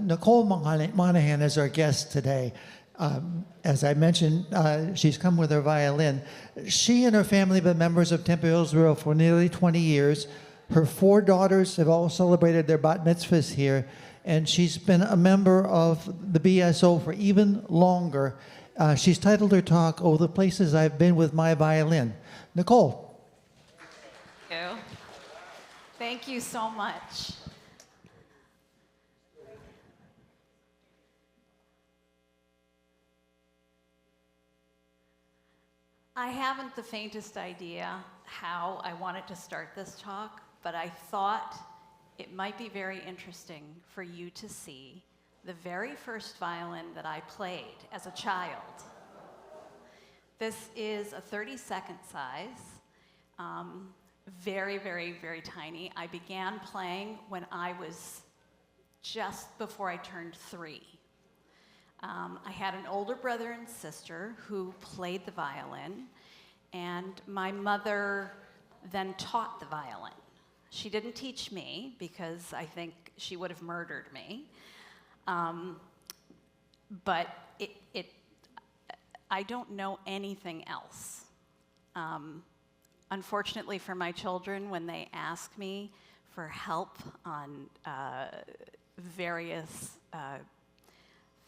Nicole Monahan is our guest today. As I mentioned, she's come with her violin. She and her family have been members of Temple Hillsborough for nearly 20 years. Her 4 daughters have all celebrated their bat mitzvahs here, and she's been a member of the BSO for even longer. She's titled her talk, "Oh, the Places I've Been with My Violin." Nicole. Thank you. Thank you so much. I haven't the faintest idea how I wanted to start this talk, but I thought it might be very interesting for you to see the very first violin that I played as a child. This is a 32nd size, very, very, very tiny. I began playing when I was just before I turned 3. I had an older brother and sister who played the violin, and my mother then taught the violin. She didn't teach me because I think she would have murdered me. But I don't know anything else. Unfortunately for my children, when they ask me for help on various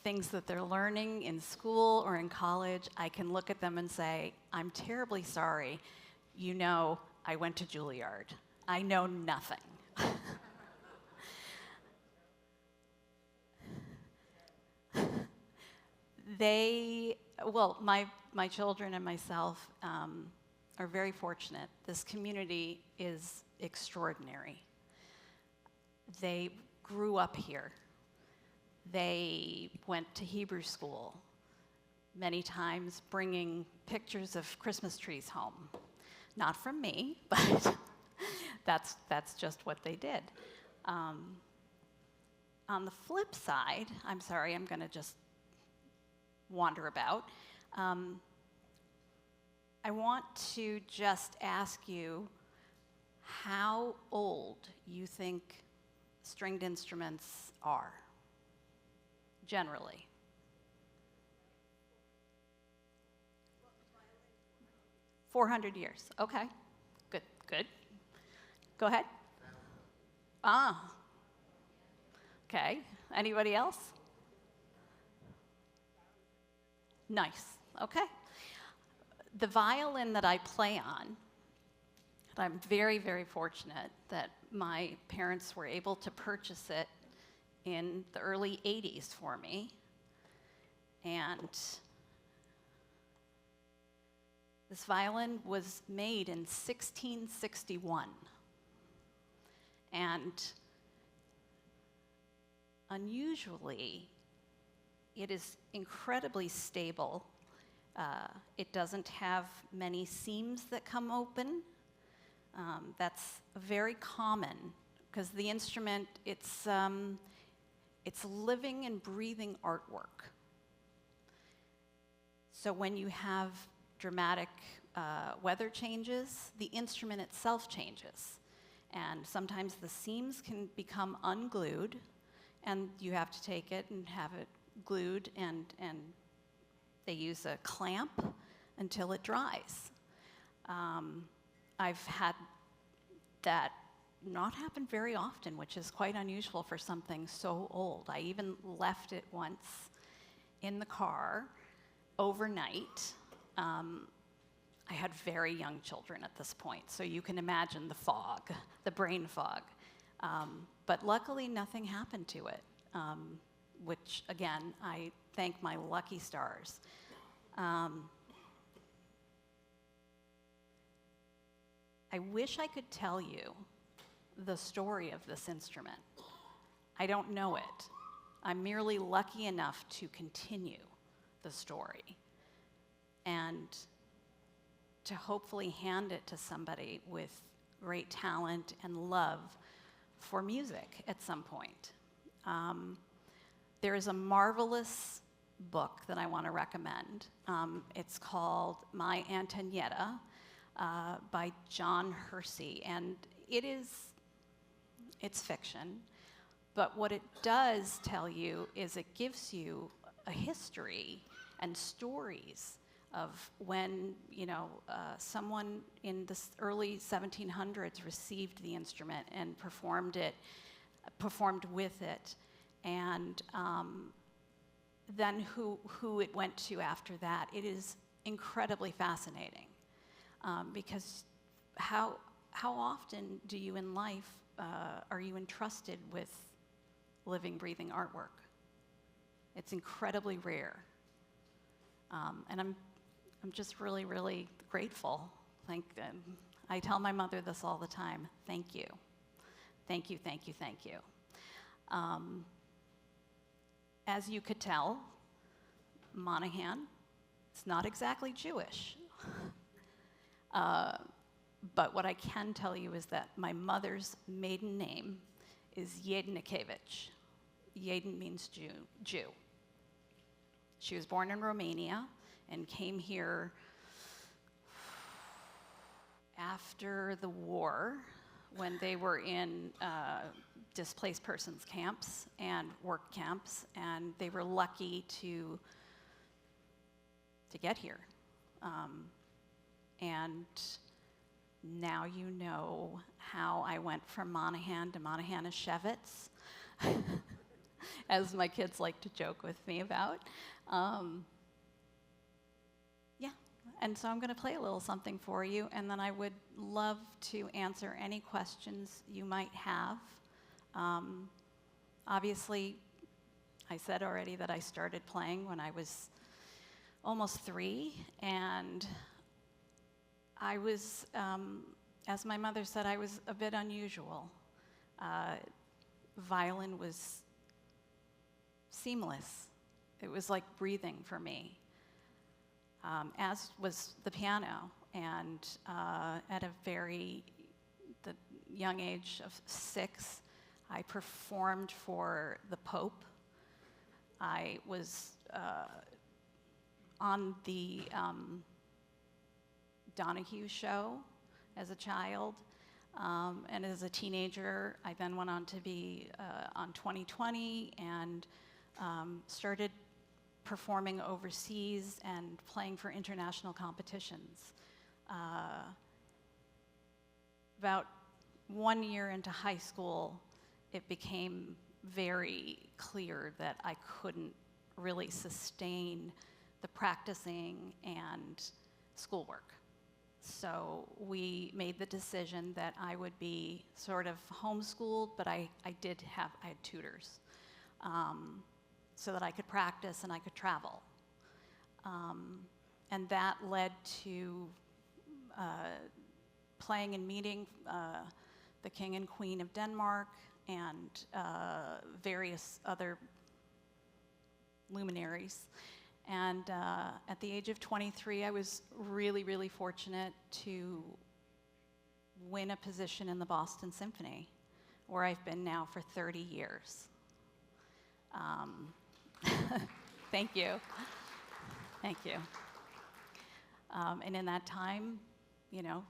things that they're learning in school or in college, I can look at them and say, I'm terribly sorry. You know, I went to Juilliard. I know nothing. My children and myself are very fortunate. This community is extraordinary. They grew up here. They went to Hebrew school, many times bringing pictures of Christmas trees home. Not from me, but that's just what they did. On the flip side, I'm sorry, I'm going to just wander about. I want to just ask you how old you think stringed instruments are, generally. – 400 years. Okay, good. Go ahead. Okay. Anybody else? Nice. Okay. The violin that I play on, I'm very, very fortunate that my parents were able to purchase it in the early 80s for me. And this violin was made in 1661. And unusually, it is incredibly stable. It doesn't have many seams that come open. That's very common because the instrument, it's living and breathing artwork. So when you have dramatic weather changes, the instrument itself changes. And sometimes the seams can become unglued, and you have to take it and have it glued, and they use a clamp until it dries. I've had that not happen very often, which is quite unusual for something so old. I even left it once in the car overnight. I had very young children at this point, so you can imagine the fog, the brain fog. But luckily, nothing happened to it, which, again, I thank my lucky stars. I wish I could tell you the story of this instrument. I don't know it. I'm merely lucky enough to continue the story and to hopefully hand it to somebody with great talent and love for music at some point. There is a marvelous book that I want to recommend. It's called My Antonietta by John Hersey, and it's fiction, But what it does tell you is it gives you a history and stories of when, someone in the early 1700s received the instrument and performed with it, and then who it went to after that. It is incredibly fascinating, because how often do you in life are you entrusted with living, breathing artwork? It's incredibly rare, and I'm just really, really grateful. I tell my mother this all the time. Thank you, thank you, thank you, thank you. As you could tell, Monahan, it's not exactly Jewish. But what I can tell you is that my mother's maiden name is Jednikevich. Jeden means Jew. She was born in Romania and came here after the war, when they were in displaced persons camps and work camps, and they were lucky to get here. And now you know how I went from Monahan to Monahanishevitz, as my kids like to joke with me about. Yeah, and so I'm going to play a little something for you, and then I would love to answer any questions you might have. Obviously, I said already that I started playing when I was almost 3, and I was, as my mother said, I was a bit unusual. Violin was seamless. It was like breathing for me, as was the piano. And at the young age of 6, I performed for the Pope. I was on the Donahue show as a child, and as a teenager, I then went on to be on 2020 and started performing overseas and playing for international competitions. About 1 year into high school, it became very clear that I couldn't really sustain the practicing and schoolwork. So we made the decision that I would be sort of homeschooled, but I had tutors, so that I could practice and I could travel. And that led to playing and meeting the King and Queen of Denmark and various other luminaries. And at the age of 23, I was really, really fortunate to win a position in the Boston Symphony, where I've been now for 30 years. Thank you. Thank you. And in that time,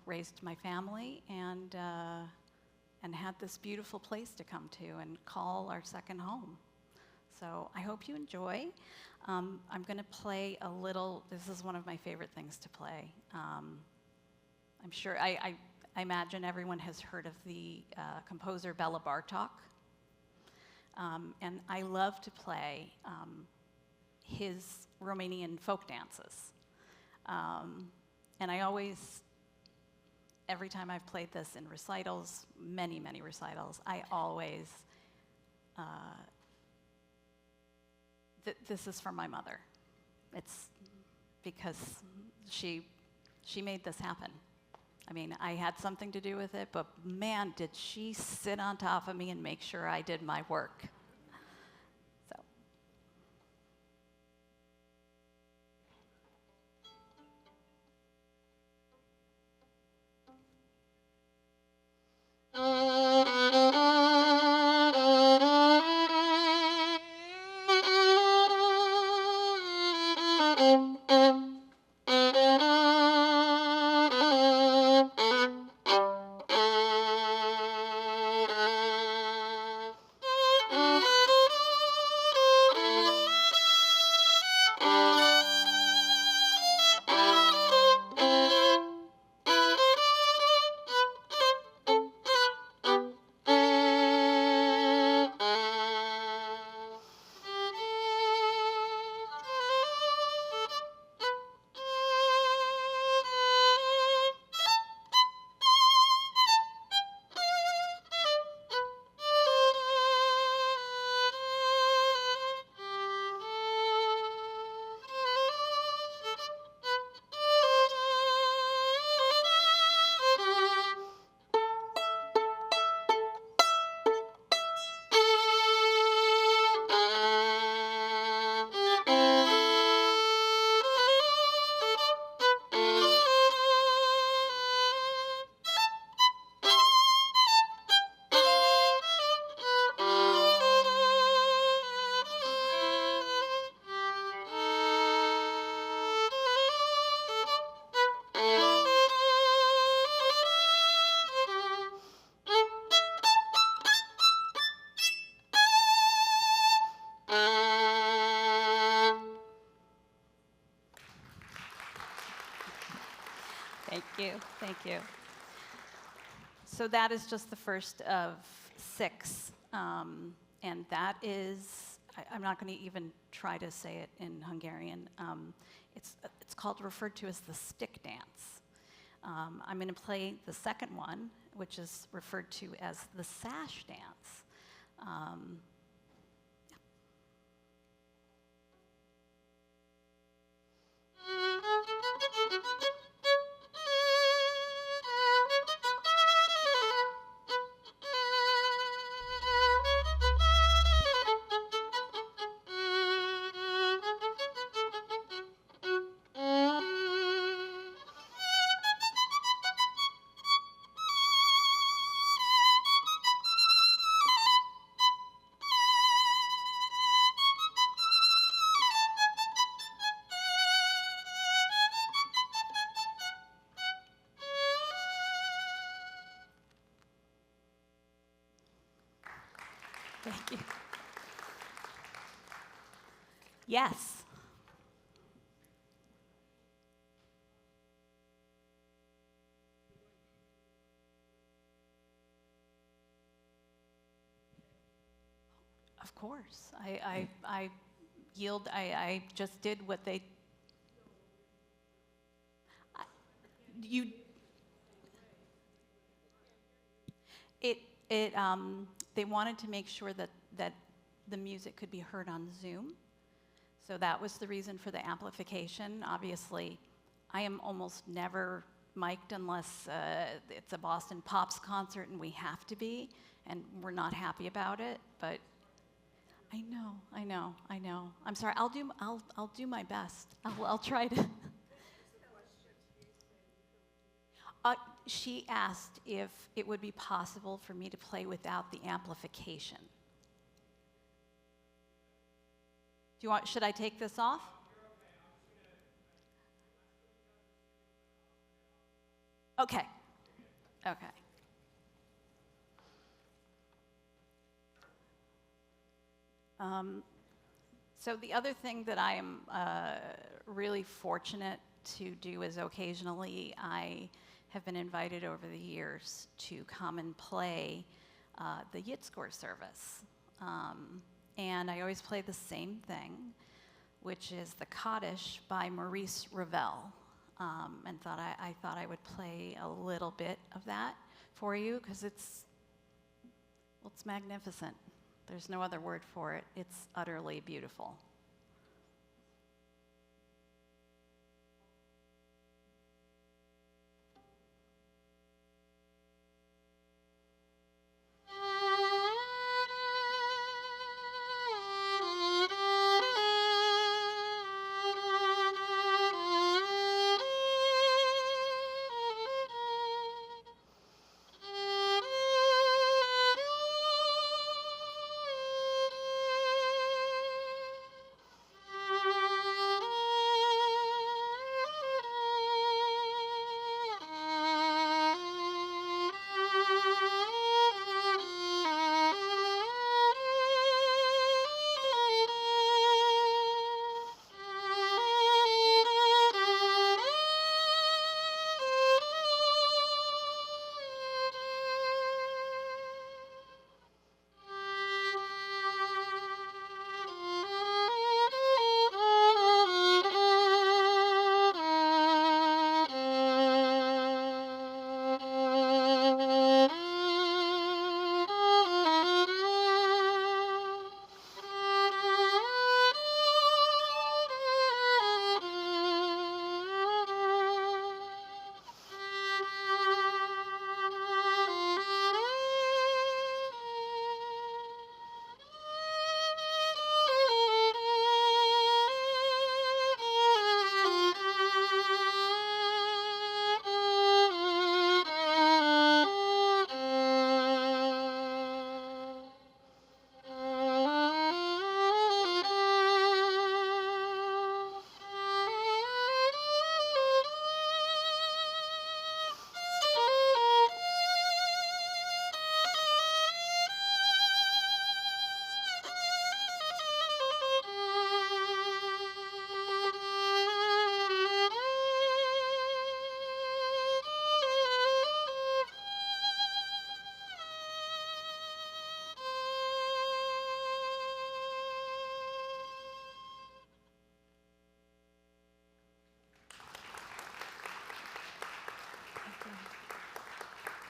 raised my family and had this beautiful place to come to and call our second home. So I hope you enjoy. I'm going to play a little. This is one of my favorite things to play. I'm sure, I imagine everyone has heard of the composer Bela Bartok. And I love to play his Romanian folk dances. And I always, every time I've played this in recitals, many, many recitals, I always, this is from my mother. It's because she made this happen. I mean, I had something to do with it, but man, did she sit on top of me and make sure I did my work. So. you. Thank you. So that is just the first of 6. And that is, I'm not going to even try to say it in Hungarian. It's called, referred to as the stick dance. I'm going to play the second one, which is referred to as the sash dance. Thank you. Yes. Of course. I yield. I just did what they. You. They wanted to make sure that the music could be heard on Zoom. So that was the reason for the amplification. Obviously, I am almost never mic'd unless it's a Boston Pops concert and we have to be, and we're not happy about it. But I know. I'm sorry. I'll do my best. I'll try to. She asked if it would be possible for me to play without the amplification. Should I take this off? Okay. So the other thing that I am really fortunate to do is occasionally I have been invited over the years to come and play the Yitzgor service. And I always play the same thing, which is the Kaddish by Maurice Ravel. And I thought I would play a little bit of that for you because it's magnificent. There's no other word for it. It's utterly beautiful.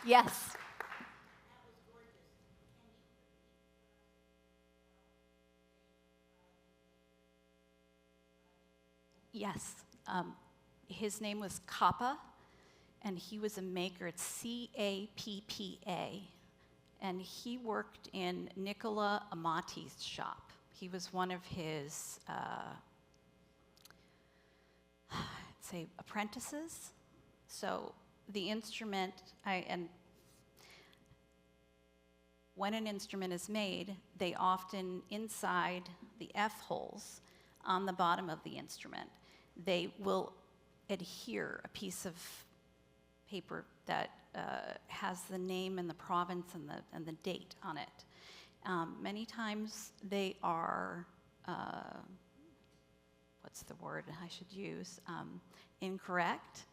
Yes. Yes. His name was Kappa, and he was a maker. It's Cappa. And he worked in Nicola Amati's shop. He was one of his, say, apprentices. So the instrument, and when an instrument is made, they often, inside the F holes on the bottom of the instrument, they will adhere a piece of paper that has the name and the province and the date on it. Many times they are, what's the word I should use, incorrect.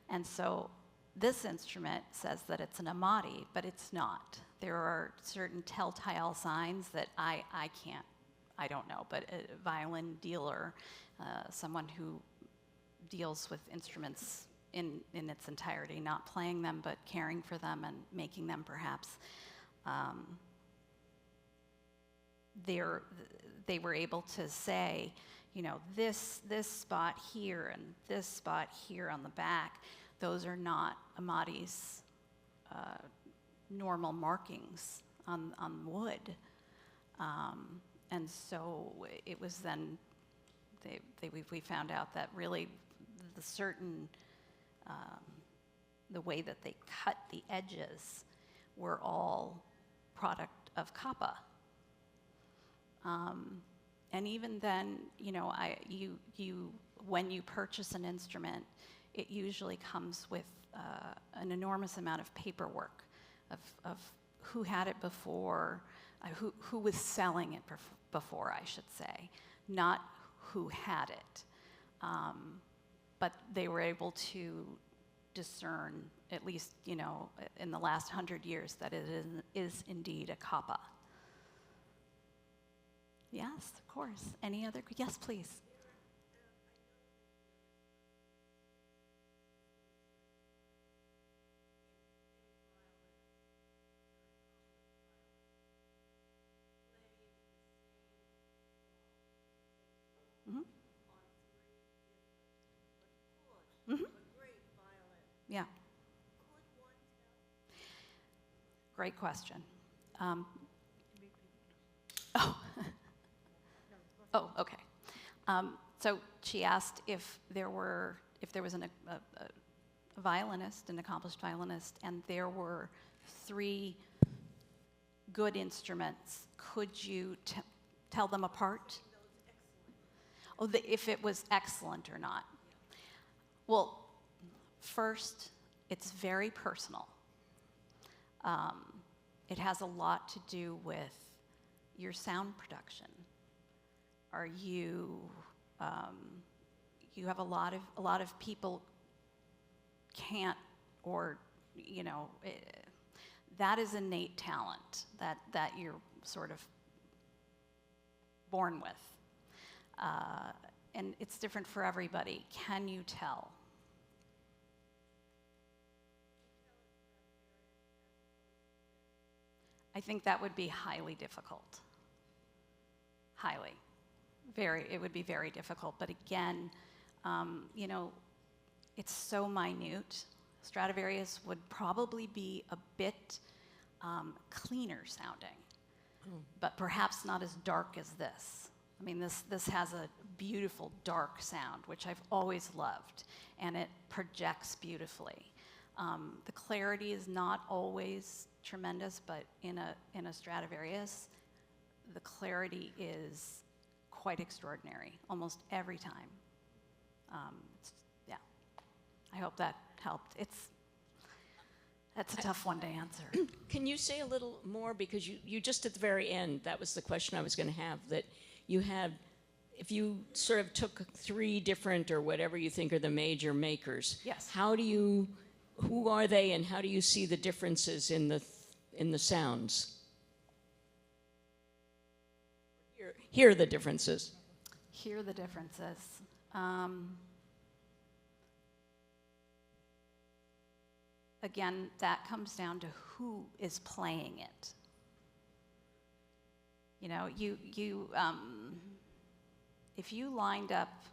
And so this instrument says that it's an Amati, but it's not. There are certain telltale signs that I don't know, but a violin dealer, someone who deals with instruments in its entirety, not playing them, but caring for them and making them perhaps, they were able to say, you know, this spot here and this spot here on the back, those are not Amati's normal markings on wood. And so it was then, we found out that really the certain, the way that they cut the edges were all product of Kappa. And even then, you know, when you purchase an instrument, it usually comes with an enormous amount of paperwork of who had it before, who was selling it before, I should say, not who had it. But they were able to discern, at least, you know, in the last 100 years, that it is indeed a Kappa. Yes, of course. Any other? Yes, please. Mm-hmm. Mm-hmm. Yeah. Great question. Oh, okay. So she asked if there was a violinist, an accomplished violinist, and there were 3 good instruments. Could you tell them apart? Oh, if it was excellent or not. Well, first, it's very personal. It has a lot to do with your sound production. Are you, you have a lot of people can't, or, you know, that is innate talent that you're sort of born with. And it's different for everybody. Can you tell? I think that would be highly difficult. Highly. It would be very difficult. But again, you know, it's so minute. Stradivarius would probably be a bit cleaner sounding, but perhaps not as dark as this. I mean, this has a beautiful dark sound, which I've always loved, and it projects beautifully. The clarity is not always tremendous, but in a Stradivarius, the clarity is quite extraordinary almost every time. Yeah, I hope that helped. That's a tough one to answer. Can you say a little more, because you just at the very end, that was the question I was going to have, that you had, if you sort of took 3 different or whatever you think are the major makers, Yes. who are they, and how do you see the differences in the sounds? Hear the differences. Hear the differences. again, that comes down to who is playing it. You know, if you lined up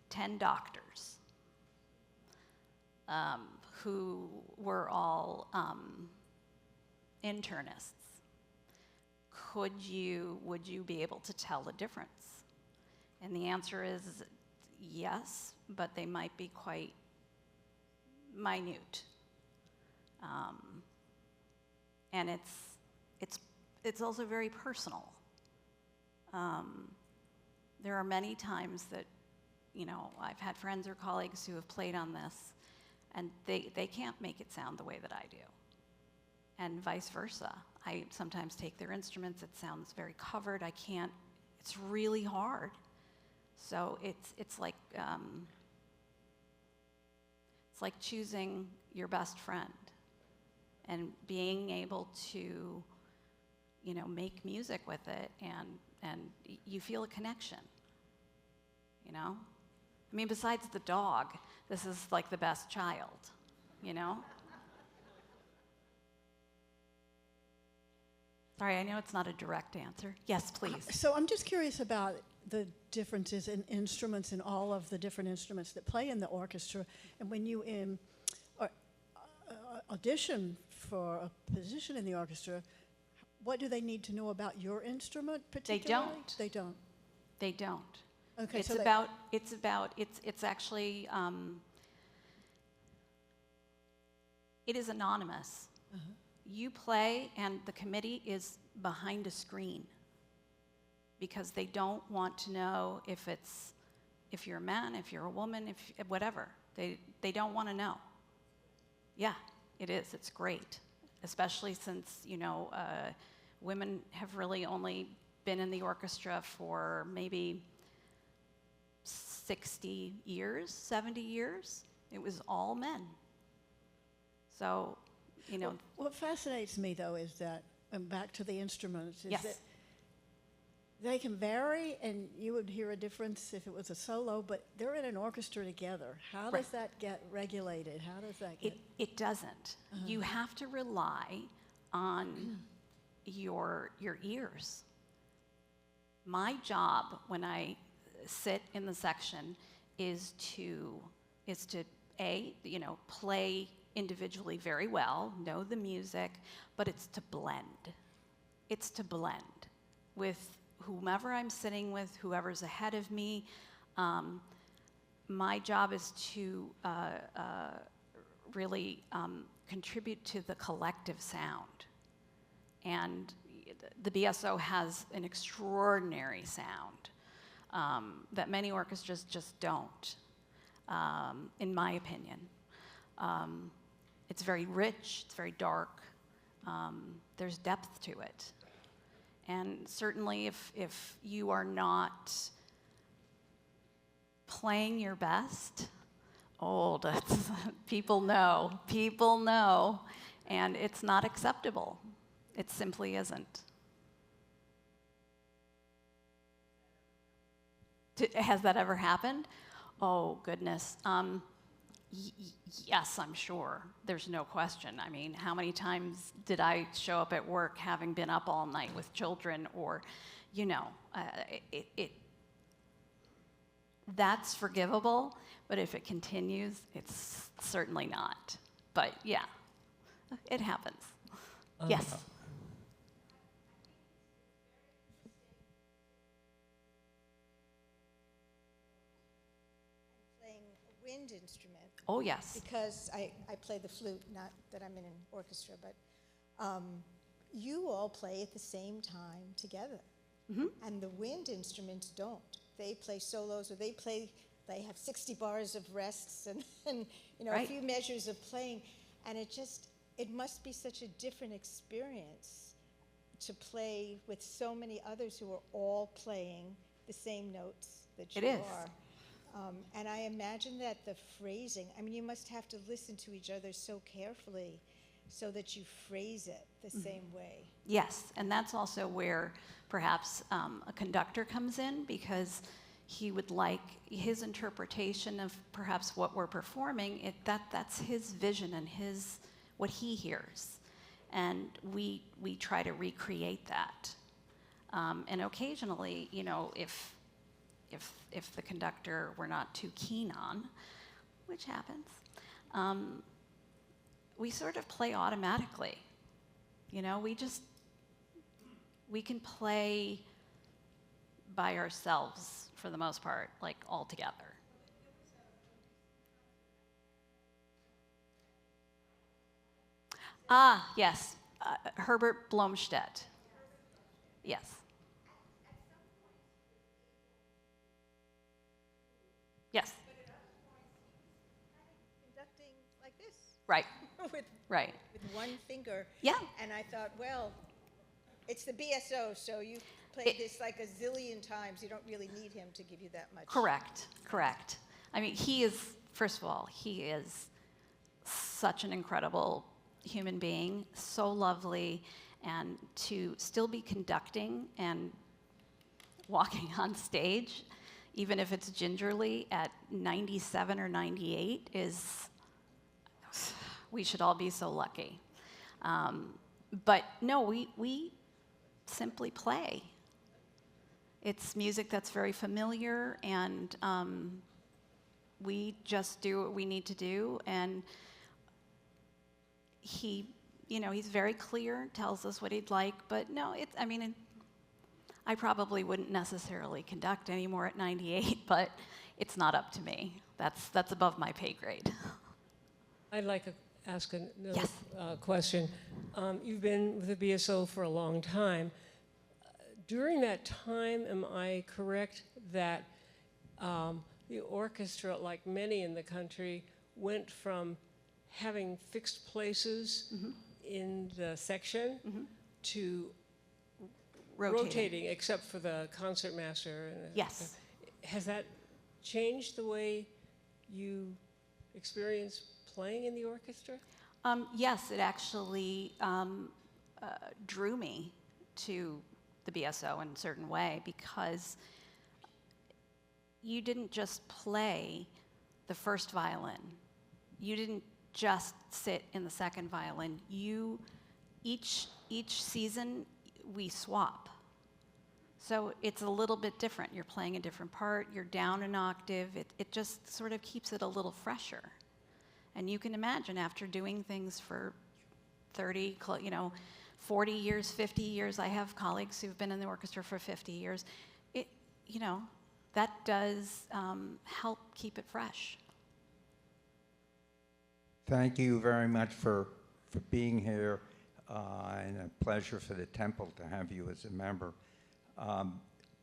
10 doctors who were all internists, would you be able to tell the difference? And the answer is yes, but they might be quite minute. And it's also very personal. There are many times that, you know, I've had friends or colleagues who have played on this, and they can't make it sound the way that I do. And vice versa. I sometimes take their instruments, it sounds very covered, I can't, it's really hard. So it's like choosing your best friend and being able to, you know, make music with it, and you feel a connection, you know? I mean, besides the dog, this is like the best child, you know? Sorry, I know it's not a direct answer. Yes, please. So I'm just curious about the differences in instruments and all of the different instruments that play in the orchestra. And when you audition for a position in the orchestra, what do they need to know about your instrument particularly? They don't. They don't. They don't. Okay, It's so it's actually, it is anonymous. You play, and the committee is behind a screen because they don't want to know if you're a man, if you're a woman, if whatever. They don't want to know. Yeah, it is. It's great, especially since, you know, women have really only been in the orchestra for maybe 60 years, 70 years. It was all men. So, you know. What fascinates me, though, is that, and back to the instruments, is Yes. that they can vary, and you would hear a difference if it was a solo, but they're in an orchestra together. How does Right. that get regulated? How does that get... It doesn't. You have to rely on your ears. My job when I sit in the section is to you know, play individually very well, know the music, but it's to blend. It's to blend with whomever I'm sitting with, whoever's ahead of me. My job is to really contribute to the collective sound. And the BSO has an extraordinary sound that many orchestras just don't, in my opinion. It's very rich, it's very dark, there's depth to it. And certainly if you are not playing your best, that's, people know, and it's not acceptable. It simply isn't. Has that ever happened? Oh, goodness. Yes, I'm sure. There's no question. I mean, how many times did I show up at work having been up all night with children, or, you know, that's forgivable, but if it continues, it's certainly not. But yeah, it happens. Yes. Playing a wind instrument. Oh, yes. Because I play the flute, not that I'm in an orchestra, but you all play at the same time together. Mm-hmm. And the wind instruments don't. They play solos, or they have 60 bars of rests and you know, Right. a few measures of playing. And it must be such a different experience to play with so many others who are all playing the same notes that you It is. are. And I imagine that the phrasing, I mean, you must have to listen to each other so carefully so that you phrase it the same way. Yes, and that's also where perhaps a conductor comes in, because he would like his interpretation of perhaps what we're performing. That's his vision and what he hears, and we try to recreate that. And occasionally, you know, if the conductor we're not too keen on, which happens, we sort of play automatically. You know, we can play by ourselves for the most part, like all together. Ah, yes, Herbert Blomstedt. Yes. Yes. Conducting like this. Right. with, Right. with one finger. Yeah. And I thought, well, it's the BSO, so you've played this like a zillion times. You don't really need him to give you that much. Correct. Correct. I mean, first of all, he is such an incredible human being, so lovely, and to still be conducting and walking on stage, even if it's gingerly at 97 or 98, we should all be so lucky. But no, we simply play. It's music that's very familiar, and we just do what we need to do. And he's very clear, tells us what he'd like. But no, I probably wouldn't necessarily conduct anymore at 98, but it's not up to me. That's above my pay grade. I'd like to ask another Yes. question. You've been with the BSO for a long time. During that time, am I correct that the orchestra, like many in the country, went from having fixed places in the section to rotating, except for the concertmaster? Yes. Has that changed the way you experience playing in the orchestra? Yes, it actually drew me to the BSO in a certain way, because you didn't just play the first violin. You didn't just sit in the second violin. Each season we swap. So it's a little bit different. You're playing a different part, you're down an octave. It just sort of keeps it a little fresher. And you can imagine, after doing things for 40 years, 50 years, I have colleagues who've been in the orchestra for 50 years, that does help keep it fresh. Thank you very much for being here, and a pleasure for the Temple to have you as a member.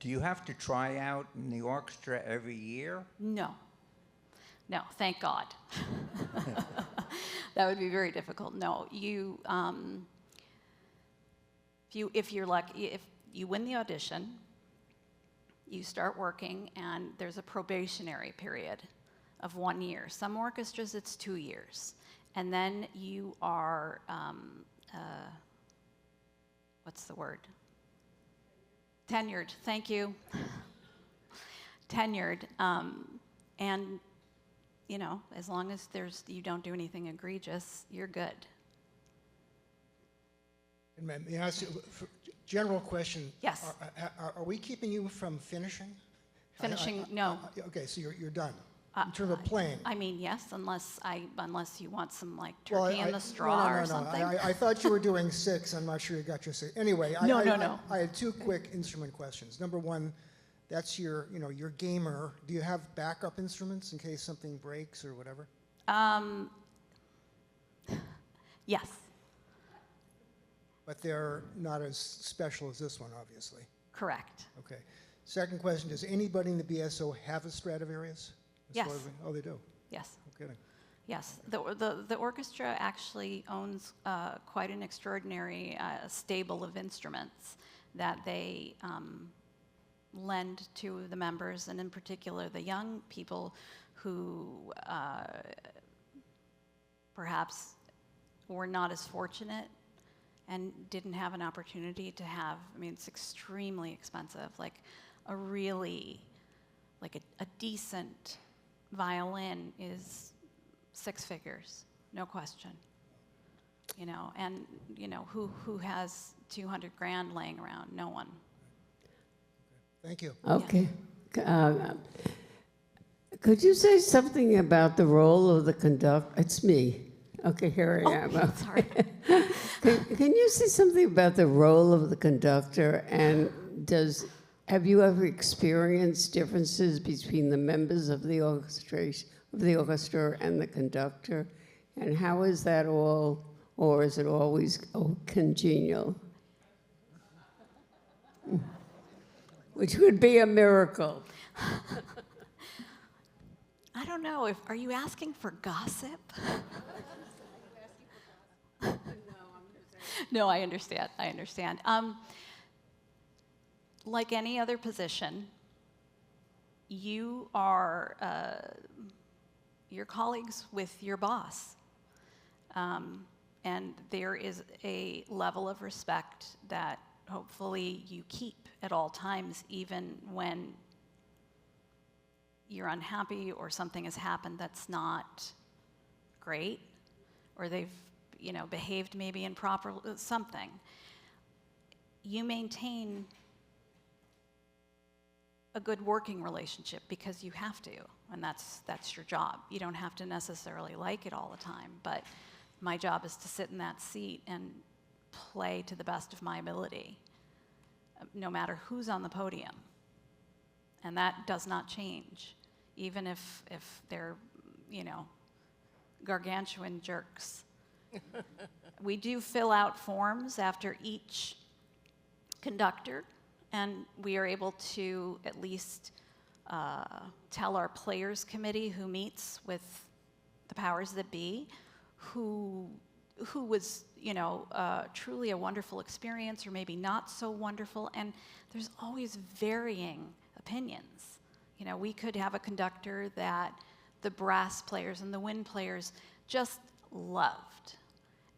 Do you have to try out in the orchestra every year? No, thank God. That would be very difficult. No, if you're lucky, if you win the audition, you start working, and there's a probationary period of 1 year. Some orchestras, it's 2 years. And then you are, what's the word? Tenured, thank you. Tenured, and as long as you don't do anything egregious, you're good. And may I ask you, general question? Yes. Are we keeping you from finishing? Finishing, no. Okay, so you're done in terms of playing. I mean, yes, unless you want some like Well, turkey in the straw or something. I thought you were doing 6. I'm not sure you got your 6. Anyway, No. I had 2 quick instrument questions. Number one, that's your gamer. Do you have backup instruments in case something breaks or whatever? Yes. But they're not as special as this one, obviously. Correct. Okay. Second question, does anybody in the BSO have a Stradivarius? Yes. Oh, they do? Yes. No kidding. Yes. The orchestra actually owns quite an extraordinary stable of instruments that they lend to the members, and in particular the young people who perhaps were not as fortunate and didn't have an opportunity to have, it's extremely expensive, like a really like a decent violin is 6 figures, no question. You know, and you know, who has 200 grand laying around? No one. Thank you. Okay. Could you say something about the role of the conductor? It's me. Okay, here I am. Sorry. Can you say something about the role of the conductor, and have you ever experienced differences between the members of the orchestra and the conductor? And how is that all, or is it always congenial? Which would be a miracle. I don't know. Are you asking for gossip? No, I understand. I understand. Like any other position, you are your colleagues with your boss. And there is a level of respect that hopefully you keep at all times, even when you're unhappy or something has happened that's not great, or they've, you know, behaved maybe improperly, something. You maintain a good working relationship because you have to, and that's your job. You don't have to necessarily like it all the time, but my job is to sit in that seat and play to the best of my ability, no matter who's on the podium. And that does not change, even if they're, you know, gargantuan jerks. We do fill out forms after each conductor, and we are able to at least tell our players committee, who meets with the powers that be, who was, you know, truly a wonderful experience or maybe not so wonderful. And there's always varying opinions. You know, we could have a conductor that the brass players and the wind players just loved,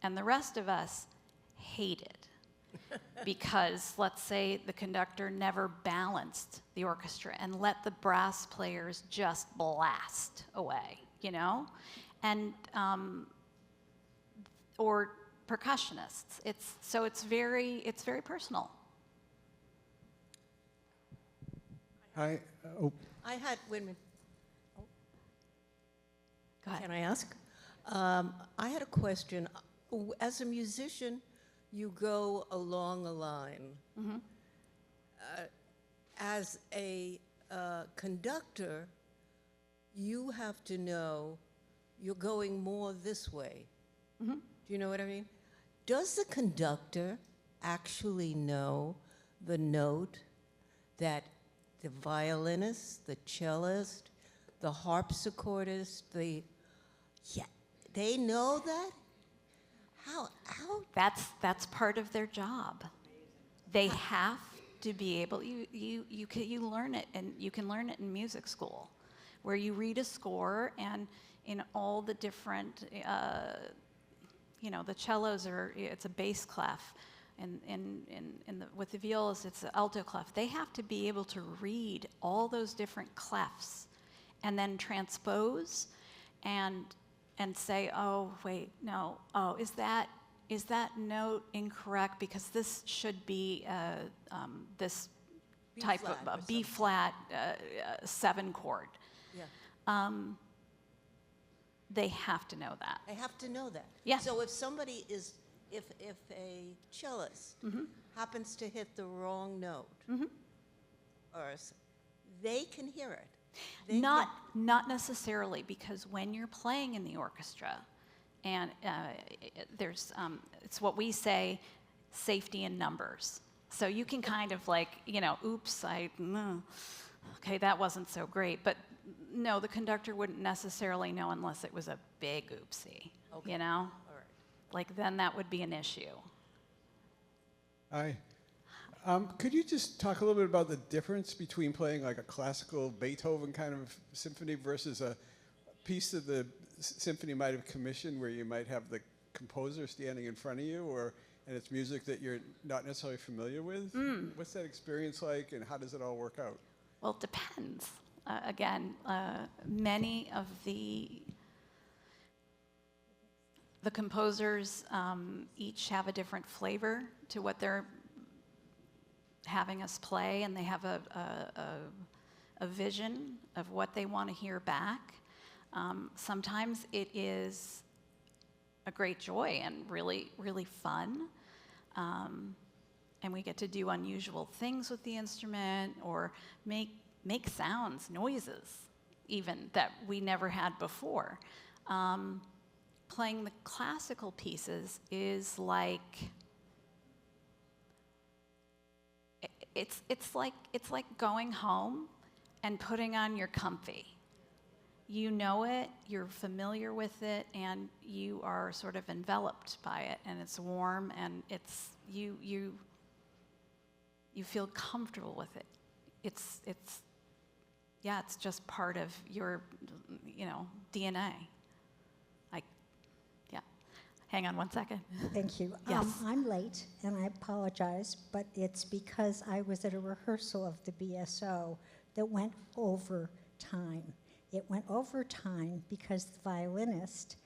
and the rest of us hated. Because, let's say, the conductor never balanced the orchestra and let the brass players just blast away, you know? And, or percussionists. It's very personal. Hi. I had, wait a minute. Go ahead. Can I ask? I had a question. As a musician, you go along a line. Mm-hmm. As a conductor, you have to know you're going more this way. Mm-hmm. Do you know what I mean? Does the conductor actually know the note that the violinist, the cellist, the harpsichordist, they know that? How? That's part of their job. They have to be able. You learn it, and you can learn it in music school, where you read a score, and in all the different, you know, the cellos it's a bass clef, and with the violas it's an alto clef. They have to be able to read all those different clefs, and then transpose, and say, oh wait, no, oh is that note incorrect, because this should be this type of a B flat 7 chord. Yeah. They have to know that. They have to know that. Yeah. So if somebody is, if a cellist happens to hit the wrong note, they can hear it. Not necessarily, because when you're playing in the orchestra, and there's it's what we say, safety in numbers. So you can kind of like, you know, oops, okay, that wasn't so great. But no, the conductor wouldn't necessarily know unless it was a big oopsie, you know? All right. Like then that would be an issue. Hi. Could you just talk a little bit about the difference between playing like a classical Beethoven kind of symphony versus a piece that the symphony might have commissioned, where you might have the composer standing in front of you, and it's music that you're not necessarily familiar with? What's that experience like, and how does it all work out? Well, it depends. again, many of the composers each have a different flavor to what they're having us play, and they have a vision of what they want to hear back. Sometimes it is a great joy and really, really fun. And we get to do unusual things with the instrument, or make sounds, noises, even, that we never had before. Playing the classical pieces is like, it's like going home and putting on your comfy. You know it, you're familiar with it, and you are sort of enveloped by it, and it's warm, and it's you feel comfortable with it. It's just part of your DNA. Hang on one second. Thank you. Yes. I'm late, and I apologize, but it's because I was at a rehearsal of the BSO that went over time. It went over time because the violinist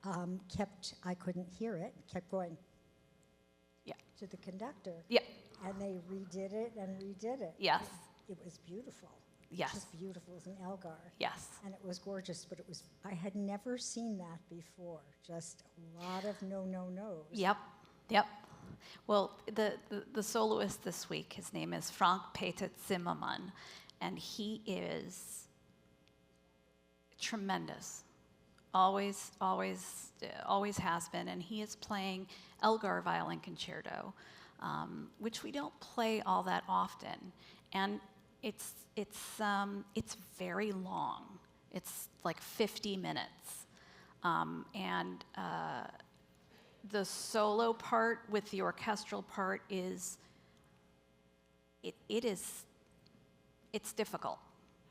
I couldn't hear it, kept going to the conductor. Yeah. And they redid it and redid it. Yes. It was beautiful. Yes. Just beautiful. It was an Elgar. Yes. And it was gorgeous, but I had never seen that before. Just a lot of no. Yep. Well, the soloist this week, his name is Frank Peter Zimmermann, and he is tremendous. Always has been, and he is playing Elgar Violin Concerto, which we don't play all that often, and it's very long. It's like 50 minutes, and the solo part with the orchestral part it's difficult,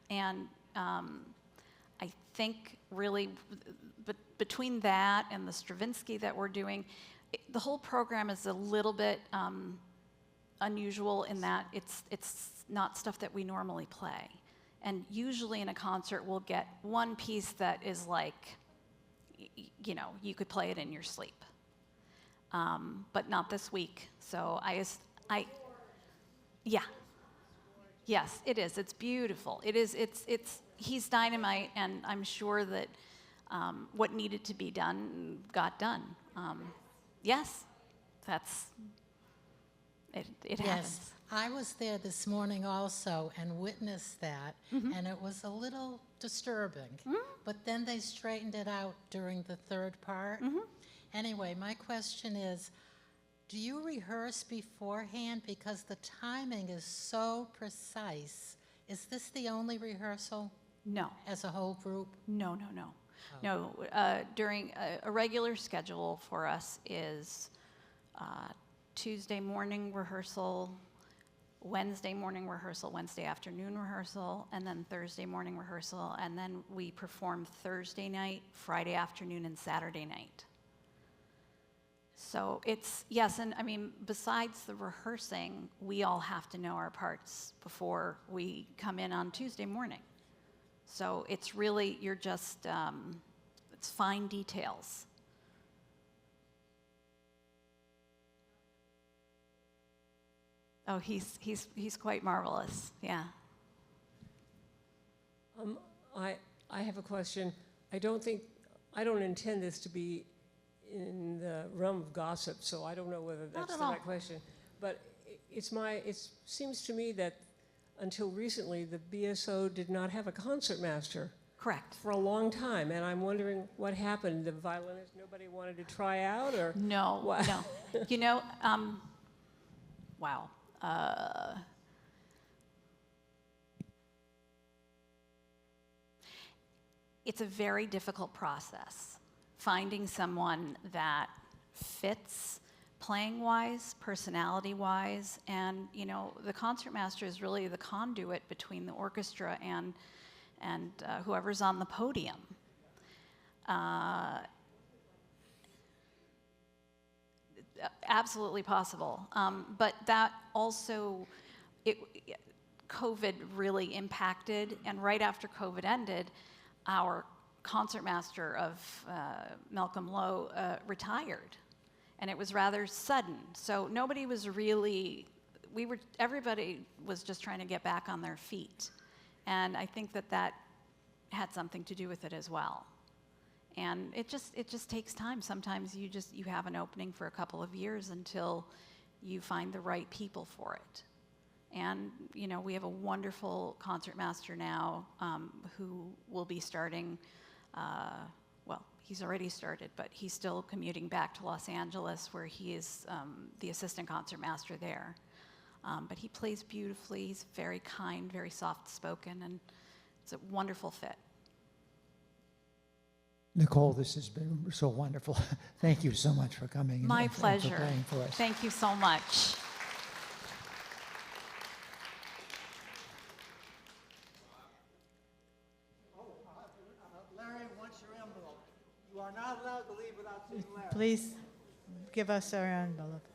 and I think really between that and the Stravinsky that we're doing, the whole program is a little bit unusual in that it's not stuff that we normally play. And usually in a concert, we'll get one piece that is like, you could play it in your sleep. But not this week. So yes, it is. It's beautiful. It is. He's dynamite, and I'm sure that what needed to be done got done. Yes, that's it. It happens. Yes, I was there this morning also and witnessed that, and it was a little disturbing. But then they straightened it out during the third part. Anyway, my question is, do you rehearse beforehand? Because the timing is so precise. Is this the only rehearsal? No. As a whole group? No. No, during a regular schedule for us is Tuesday morning rehearsal, Wednesday morning rehearsal, Wednesday afternoon rehearsal, and then Thursday morning rehearsal, and then we perform Thursday night, Friday afternoon, and Saturday night. So yes, and I mean, besides the rehearsing, we all have to know our parts before we come in on Tuesday morning. So it's really, you're just, it's fine details. Oh, he's quite marvelous, yeah. I have a question. I don't intend this to be in the realm of gossip, so I don't know whether that's the right question. But it seems to me that until recently, the BSO did not have a concertmaster. Correct. For a long time, and I'm wondering what happened. The violinist, nobody wanted to try out, or no, what? No. Wow. It's a very difficult process, finding someone that fits playing-wise, personality-wise, and the concertmaster is really the conduit between the orchestra and whoever's on the podium. Absolutely possible, but that also, COVID really impacted, and right after COVID ended, our concertmaster of Malcolm Lowe retired, and it was rather sudden. So nobody was really, everybody was just trying to get back on their feet, and I think that had something to do with it as well. And it just takes time. Sometimes you have an opening for a couple of years until you find the right people for it. And, you know, we have a wonderful concertmaster now who will be starting, well, he's already started, but he's still commuting back to Los Angeles, where he is the assistant concertmaster there. But he plays beautifully. He's very kind, very soft-spoken, and it's a wonderful fit. Nicole, this has been so wonderful. Thank you so much for coming. My and for pleasure. playing for us. Thank you so much. Larry wants your envelope. You are not allowed to leave without seeing Larry. Please give us our envelope.